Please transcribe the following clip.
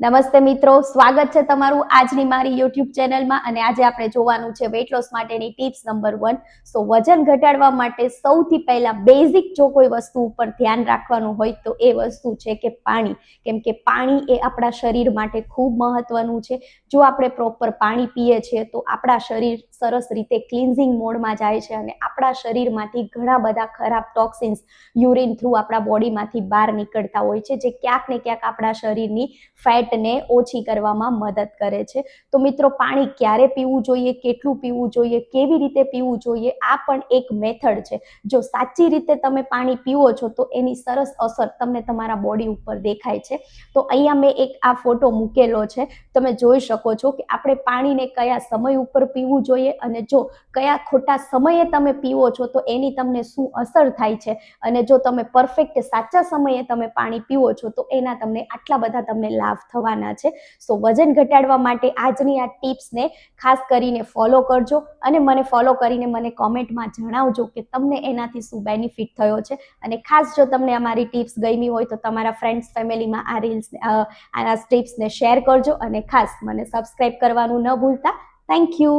નમસ્તે મિત્રો, સ્વાગત છે તમારું આજની મારી યુટ્યુબ ચેનલમાં અને આજે આપણે જોવાનું છે વેટ લોસ માટેની ટિપ્સ નંબર 1. સો વજન ઘટાડવા માટે સૌથી પહેલા બેઝિક જો કોઈ વસ્તુ ઉપર ધ્યાન રાખવાનું હોય તો એ વસ્તુ છે કે પાણી. કેમ કે પાણી એ આપણા શરીર માટે ખૂબ મહત્વનું છે. જો આપણે પ્રોપર પાણી પીએ છીએ તો આપણા શરીર સરસ રીતે ક્લિન્ઝિંગ મોડમાં જાય છે અને આપણા શરીરમાંથી ઘણા બધા ખરાબ ટોક્સિન્સ યુરિન થ્રુ આપણા બોડીમાંથી બહાર નીકળતા હોય છે, જે ક્યાંક ને ક્યાંક આપણા શરીરની ફેટને ઓછી કરવામાં મદદ કરે છે. તો મિત્રો, પાણી ક્યારે પીવું જોઈએ, કેટલું પીવું જોઈએ, કેવી રીતે પીવું જોઈએ, આ પણ એક મેથડ છે. જો સાચી રીતે તમે પાણી પીવો છો તો એની સરસ અસર તમને તમારા બોડી ઉપર દેખાય છે. તો અહીંયા મેં એક આ ફોટો મૂકેલો છે, તમે જોઈ શકો છો કે આપણે પાણીને કયા સમય ઉપર પીવું જોઈએ અને જો કયા ખોટા સમયે તમે પીવો છો તો એની તમને શું અસર થાય છે. અને જો તમે પરફેક્ટ સાચા સમયે તમે પાણી પીવો છો તો એના તમને આટલા બધા તમને લાભ થવાના છે. સો વજન ઘટાડવા માટે આજની આ ટિપ્સને ખાસ કરીને ફોલો કરજો અને મને ફોલો કરીને મને કોમેન્ટમાં જણાવજો કે તમને એનાથી શું બેનિફિટ થયો છે. અને ખાસ જો તમને અમારી ટિપ્સ ગમી હોય તો તમારા ફ્રેન્ડ્સ ફેમિલીમાં આના ટિપ્સને શેર કરજો અને ખાસ મને સબસ્ક્રાઈબ કરવાનું ન ભૂલતા. Thank you.